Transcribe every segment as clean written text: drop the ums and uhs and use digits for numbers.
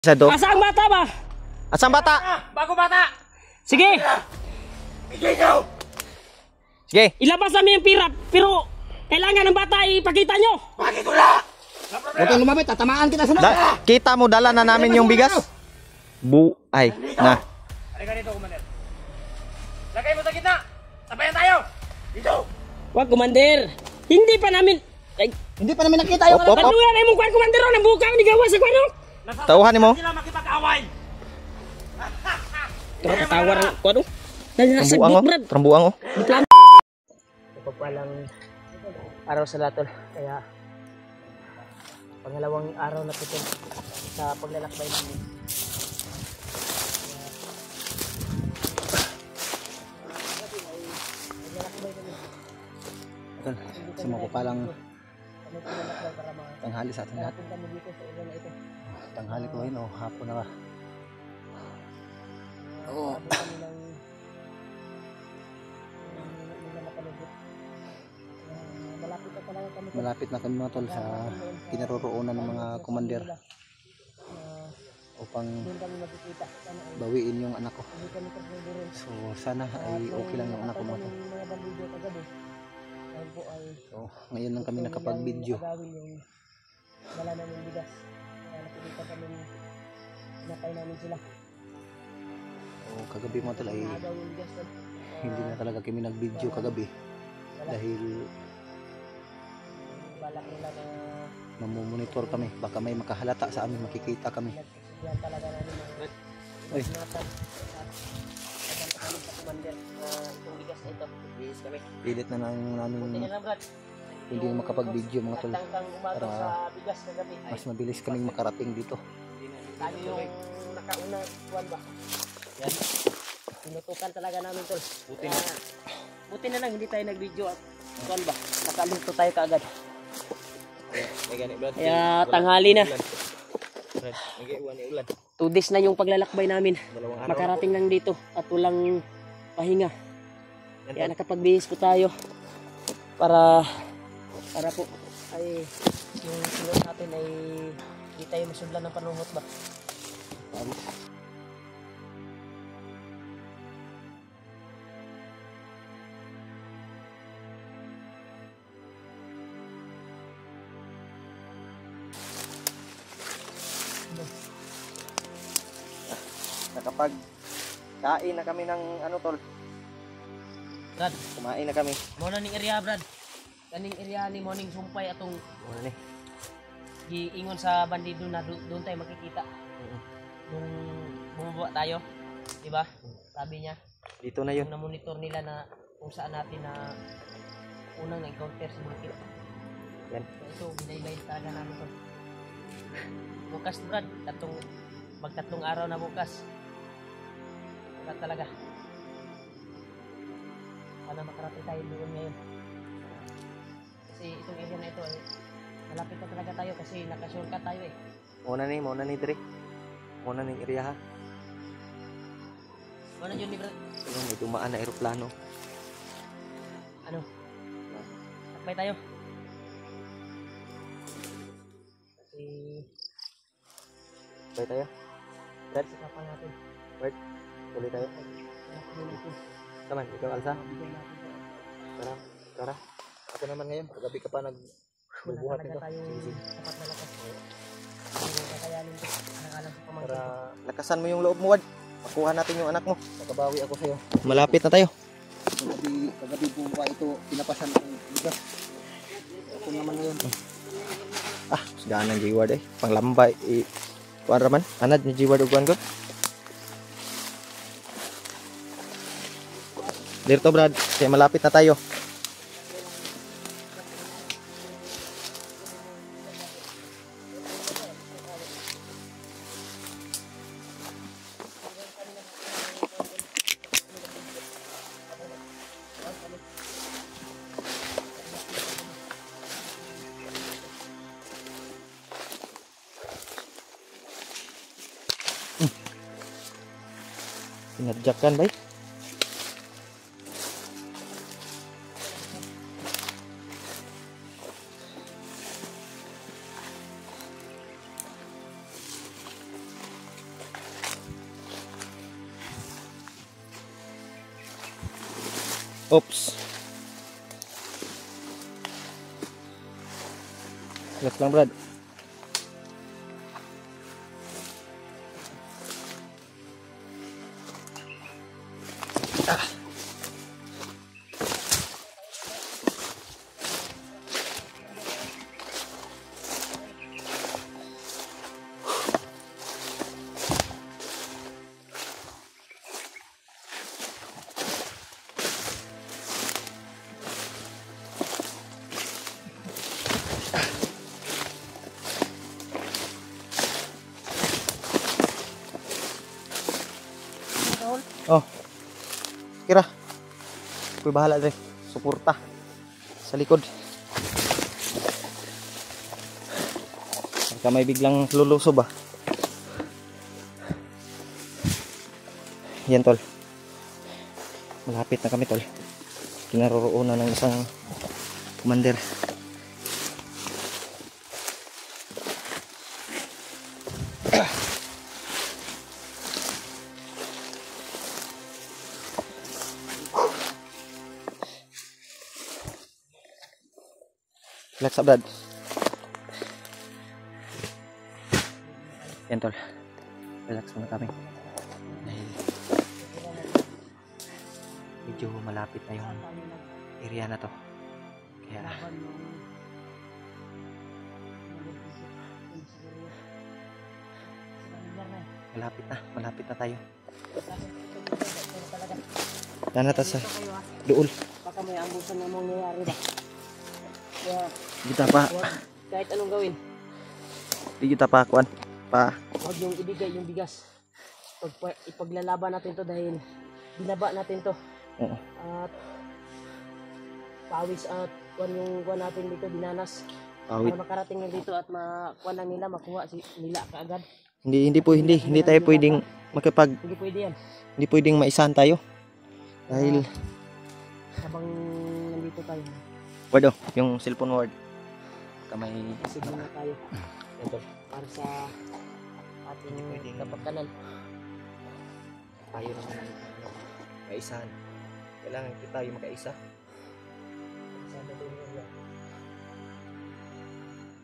Sado. Asa ang bata ba? Asang bata? Bago bata! Sige, Bigay ko! Sige. ilabas namin yung pira. Pero kailangan ng bata ipakita nyo. Bakit wala? Huwag kang lumapit, tatamaan kita sunod. Kita mo, dala na namin yung bigas. Ay, na. Halika dito, Commander. Lagay mo sa gitna! Sabayan tayo! Dito! Wag, Commander. Hindi pa namin... Ay, Hindi pa namin nakita yung Op, op, op. panulan ay mong kwan, Commander. Ang buka ni gawa sa kwan. Tauhan mo. Sila makipag-away! Tawar ang kwan. Nasa Trambuang oh. Brad. Trambuang oh. Ito palang araw sa latol. Kaya pangalawang araw na ito sa paglalakbay namin. Sumakupalang tanghali sa atin lahat. Tanghali ko yun o hapon na ba? Oo. Malapit na kami mga tol sa kinaroroonan ng mga commander upang bawiin yung anak ko. So sana ay okay lang yung anak ko mga tol. So ngayon lang kami nakapag-video. So kagabi mga tol ay hindi na talaga kami nag-video kagabi dahil mamumonitor kami, baka may makahalata sa amin, makikita kami. Ay. Pilit na namin hindi na makapag-video mga tol para mas mabilis kaming makarating dito. Sabi yung nakauna kuwan ba? Yan. Tinutukan talaga namin tol. Buti na lang hindi tayo nag-video at kuwan ba? Nakaluto tayo kaagad. Kaya tanghali na. 2 days na yung paglalakbay namin. Makarating lang dito at walang pahinga. Kaya nakapag-bihis po tayo para po ay yung sunod natin ay hindi tayo masudlan ng panuhot ba. Nakapag kain na kami ng ano tol. Brad, Kumain na kami. muna ning area Brad. Kaning area ni morning sumpay atong Ano ni? giingon sa bandido na doon tayo makikita. Nung bumaba tayo, di ba? Sabi niya, Dito na yun. yung na-monitor nila na kung saan natin na unang na-encounter si Market. Yan. So, ito, binaylay talaga namin to. Bukas Brad, magtatlong araw na bukas. Bukas talaga. Sana makarating tayo doon ngayon. Kasi itong area na ito, malapit na talaga tayo kasi naka-shortcut tayo eh. Muna ni Dre. Muna ni area ha. Ano yun ni Brad? Ayun, may dumaan na eroplano. Ano? Takbay tayo. Kasi Bye tayo. Brad, sikapan natin. Bert, tuloy tayo. Taman, ikaw Alsa. Tara. Ako naman ngayon, kagabi ka pa nagbubuhat nito. Sige. Sapat na lakas. Hindi kakayanin ko. Nangalan sa pamangkin. Para lakasan mo yung loob mo, Wad. Makuha natin yung anak mo. Nakabawi ako sa'yo. Malapit na tayo. Kagabi po ba ito pinapasan ng bigas. Ako naman ngayon. Sudahan ng G-Ward eh. Panglambay. Kuan raman. Anad ni G-Ward uguan ko. Dito Brad. Kaya malapit na tayo. Pinadyakan ba? Oops. Relax lang, Brad. Oh. Kira. Kuy bahala dre. Suporta sa likod. Pagka may biglang lulusob ba. Yan tol. Malapit na kami tol. Kinaroroonan ng isang commander. Relax up, Brad. Yan tol. Relax muna kami. Dahil medyo malapit na yung area na to. Kaya malapit na tayo. Yan na sa duol. Baka may ambusan na mangyayari ba? Kaya, Kita pa. kahit anong gawin, Di kita pa kuan. huwag yung ibigay yung bigas. Ipaglalaban natin to dahil binaba natin to. Oo. At pawis at yung kuan natin dito, dinanas. Awit. Para makarating na dito at makuha lang nila, makuha nila kaagad. Hindi tayo pwedeng Hindi pwede yan. hindi pwedeng maisahan tayo. Dahil Habang nandito tayo, word oh, yung cellphone word. Kamay sige na tayo. ito. Para sa ating kapakanan. Tayo naman maisahan. Kailangan kita yung makaisa. Sabi ko yun,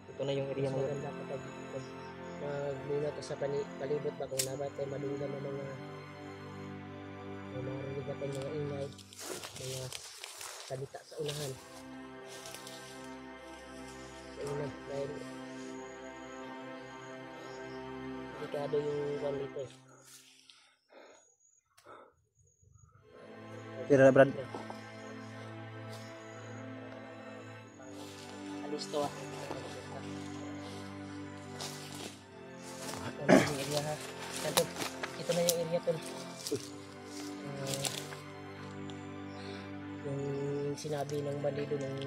Ito na yung area mas mo. maganda kapag maglunat ka sa palibot ba kung nabat ay madunggan ng mga marinig natin mga ingay, mga salita sa unahan. Sa unahan dahil delikado yung one dito eh. Tira na Brad. Alis to ah. Ito na yung area ha. Ito na yung area tol. Yung sinabi ng bandido nung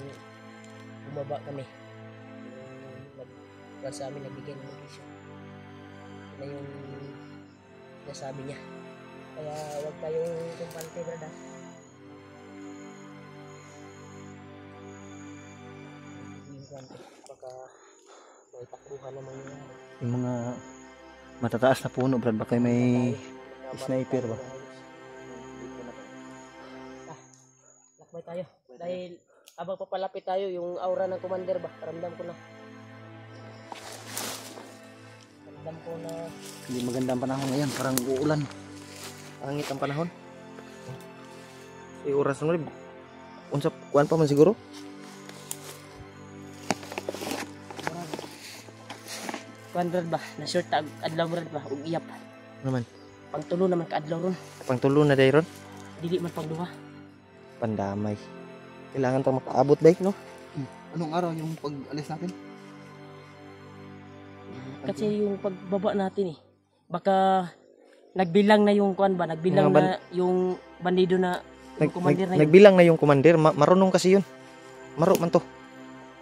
bumaba kami. Yung sa amin nagbigay ng location. Ito na yung nasabi niya. Kaya huwag tayong kumpante brada. Yung kumpante. Baka may takbuhan naman yung Yung mga matataas na puno, Brad, baka may sniper ba? Lakbay tayo. Dahil habang papalapit tayo, yung aura ng commander ba? Ramdam ko na. Ramdam ko na. Hindi maganda ang panahon ngayon, parang uulan. Angit ang panahon. Oras na rin. Unsap kuan pa man siguro. Brad ba? Na short tag adlaw brad ba? Ug iyap. Naman. Pagtulo naman ka adlaw ron. Pangtulo na dayron. Dili man pagduha. Pandamay. Kailangan tang makaabot day, no? Anong araw yung pag-alis natin? Kasi yung pagbaba natin eh. Baka nagbilang na yung kuan ba? Nagbilang Mga na yung bandido na yung commander na yun. Nagbilang na yung commander. Marunong kasi yun. Maro man to.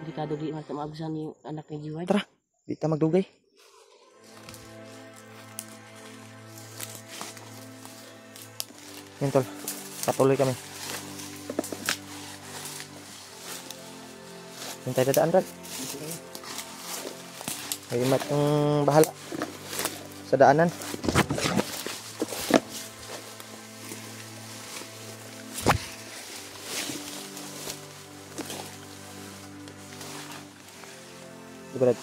Delikado di man maabusan yung anak ni Jiwad. Tara. Di ta magdugay. Yan tol. Patuloy kami. Hintay dadaan Brad. Himat yung bahala sa daanan. Brad.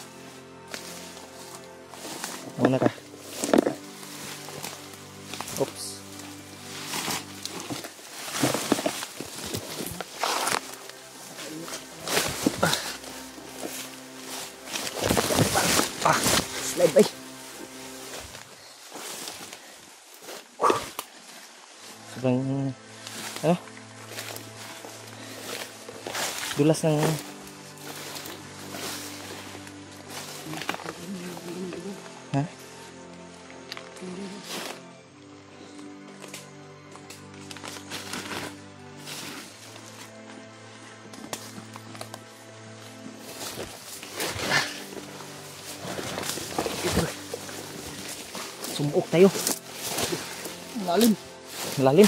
Muna ka. Oops. Slide bay. Sobrang, ano? Dulas ng, ha? Sumuok tayo. Lalim. Lalim.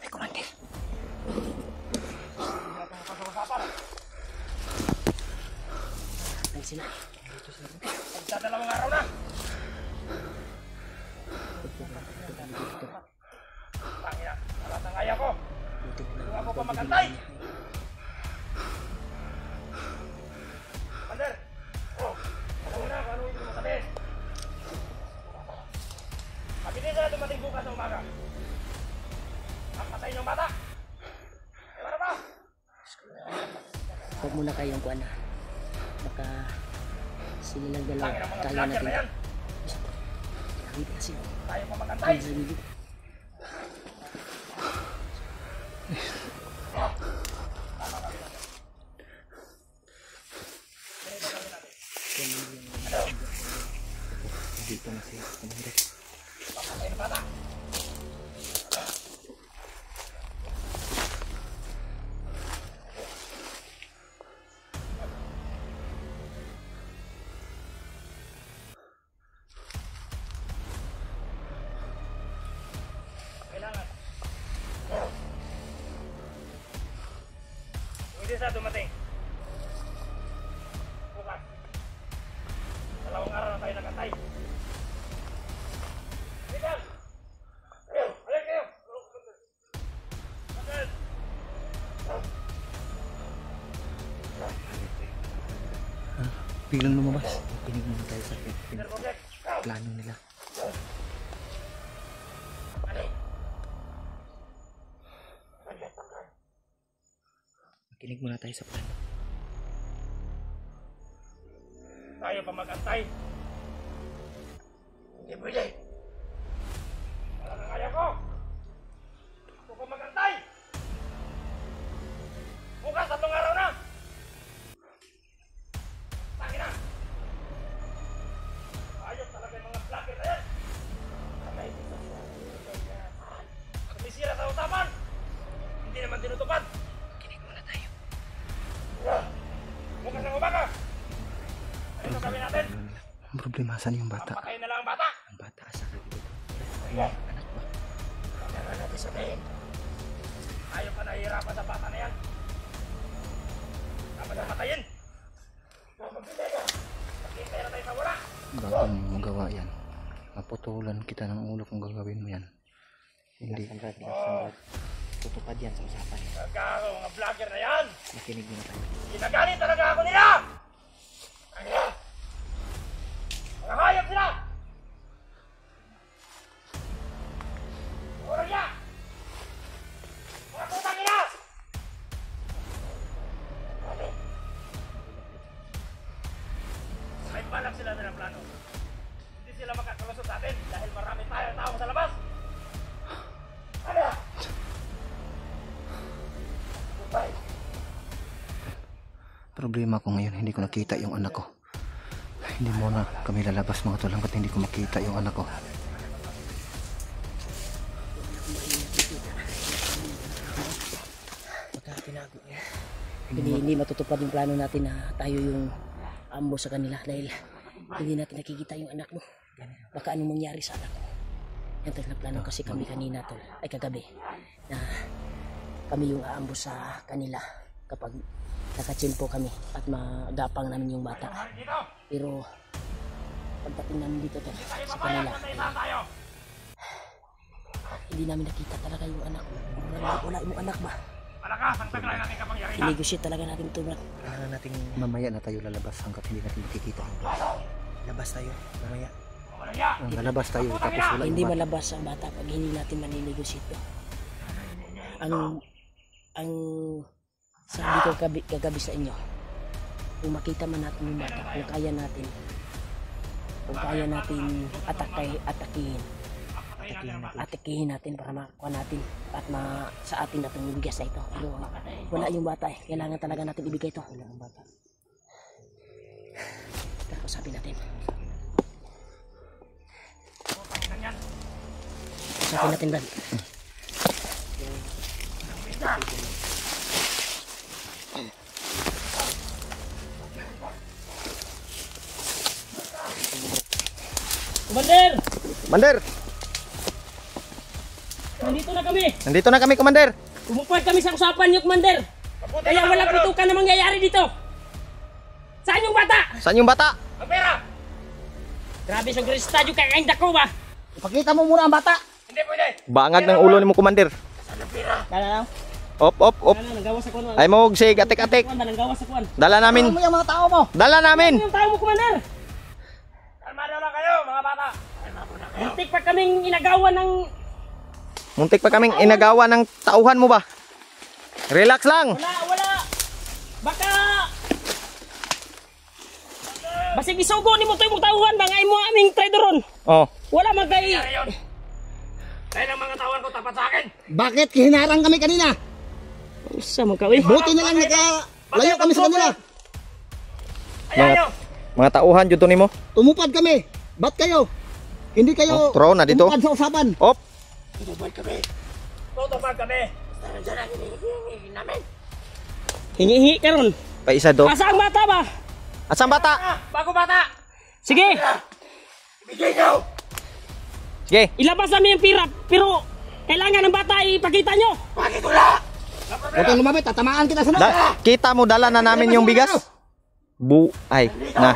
Ay, Commander. Ay, sila. Dalawang araw na. Tangina, wala nang kaya ko. Kung ako pa magantay. Commander! Oh, alam mo na kung ano yung masabi. Mabilis na dumating bukas ng umaga. Papatayin yung bata. Eh, ano ba? Huwag muna kayong kuwan na. Baka sila lang dalawa. Tangina mga Kaya vlogger natin. na yan. Sabi kasi. Tayo pa magantay. Ay, sabi ko. Dito na siya. Commander. Papatayin yung bata. Kailangan. Hindi sa dumating. Bukas. Dalawang araw na tayo nagantay. Miguel! Kayo! Halika kayo! Miguel! Biglang lumabas. Pinig muna tayo sa Mr. Project! plano nila. Makinig muna tayo sa plano. Tayo pa mag-antay. Hindi pwede. Wala nang kaya ko. Ako pa mag-antay. Bukas 3 araw na. Tangina. Ayos talaga yung mga vlogger na yan. Kumisira sa usapan. Hindi naman tinutupad. Kinig muna tayo. Bukas ng umaga. Ano gawin natin? Ang problema, saan yung bata? Patayin na lang ang bata. Ang bata, asa ka dito? Anak ba? Kailangan natin sabihin. Ayaw ka nahihirapan sa bata na yan. Dapat na patayin. Magkita na tayo sa wala. Bago mo magawa yan, maputulan kita ng ulo kung gagawin mo yan. Hindi. Tutupad yan sa usapan. Nagkakaroon mga vlogger na yan. Makinig muna tayo. Ginagalit talaga ako nila. Ano yan? Mga hayop sila. Oras niya. Mga putang ina. May balak sila na ng plano. Hindi sila makakalusot sa atin dahil marami tayong tao sa labas. Ano? Goodbye. Problema ko ngayon, hindi ko nakita yung anak ko. Hindi muna kami lalabas mga tol hanggat hindi ko makita yung anak ko. Baka tinago niya. Hindi matutupad yung plano natin na tayo yung ambo sa kanila dahil hindi natin nakikita yung anak mo. Baka anong mangyari sa anak mo. Yan tol, na plano kasi kami kanina tol, ay kagabi, na kami yung aambo sa kanila kapag nakachimpo kami at magapang namin yung bata. Pero pagdating namin dito to, sa kanila, hindi namin nakita talaga yung anak. Wala yung anak ba? Malakas ang taglay natin kapangyarihan. I-negotiate talaga natin ito, Brad. Kailangan nating Mamaya na tayo lalabas hanggat hindi natin makikita. labas tayo mamaya. Malaya. Lalabas tayo tapos wala Hindi yung bata. malabas ang bata pag hindi natin maninegosyate to. Ang sabi ko kagabi sa inyo, kung makita man natin yung bata, kung kaya natin atakihin natin para makuha natin at sa atin natin yung bigas na ito. Pero wala yung bata eh. Kailangan talaga natin ibigay ito. Wala ang bata. Pero sabi natin. Sabi natin, Brad. Commander! Commander, Nandito na kami! nandito na kami, Commander. Pumupad kami sa usapan niyo, Commander! Kaya wala putukan na mangyayari dito! Saan yung bata? Saan yung bata? Ang pera. Grabe, so gristadyo ka kain dako ba? Ipakita mo muna ang bata. Hindi pwede. Bangag ng ulo ni mo, Commander. Dala lang. Op. Nanggawa sa kuwan. Ay mo sig atik-atik. Nanggawa sa kuwan. Dala namin. Ano yung mga tao mo? Dala namin. Ano yung tao mo, Commander? Kalmado lang kayo, mga bata. Muntik pa kaming inagawa ng... Muntik pa kaming inagawa ng tauhan mo ba? Relax lang. Wala. Baka... Basig isugo ni mo ito yung tauhan ba? Ngay mo aming traidor ron. Oh. Wala magkay... Ngayon. Dahil ang mga tawan ko tapat sa akin. Bakit hinarang kami kanina? Usa magkawin. Buti na lang nakalayo kami sa kanila. Ayaw nyo. Mga tauhan jud to nimo. Tumupad kami. Ba't kayo? Hindi kayo Tro na dito. tumupad sa usapan. Op. Tutupad kami. Nandiyan ang hinihingi namin. Hingi-hingi ka ron. Pa isa do. Asa ang bata ba? Asang bata? Bago bata. Sige, Ibigay nyo. Sige. ilabas namin yung pira. Pero kailangan ng bata ipakita nyo. Bakit wala? Huwag kang lumapit. Tatamaan kita sa Kita mo dala na namin yung bigas. Ay, na.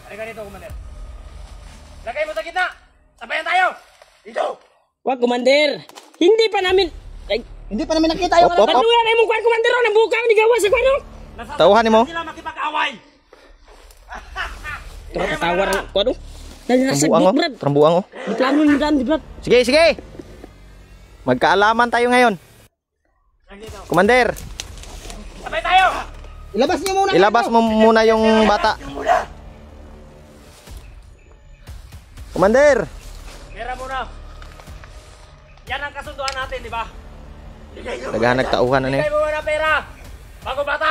Halika dito, Commander. Lagay mo sa gitna. Sabayan tayo. Dito. Wag, Commander. Hindi pa namin... Ay, Hindi pa namin nakita yung Op. panuyan ay mong kwan, Commander. Ang buka ni gawa sa kwan. Tauhan mo. Sila makipag-away. Tawar ang kwan. Dahil nasa Trambuang oh. Brad. Trambuang oh. Di plano ni Brad. Sige. Magkaalaman tayo ngayon. Commander, Sabay tayo. Ilabas niyo muna. ilabas mo muna yung bata. Commander. Pera muna. Yan ang kasunduan natin, di ba? Naghahanap tauhan na Bigay niya. mo muna pera. Bago bata.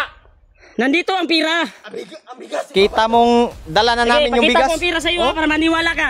Nandito ang pira. Ang bigas. Kita mong dala na namin yung Pakita bigas. ko ang pira sa iyo ha, para maniwala ka.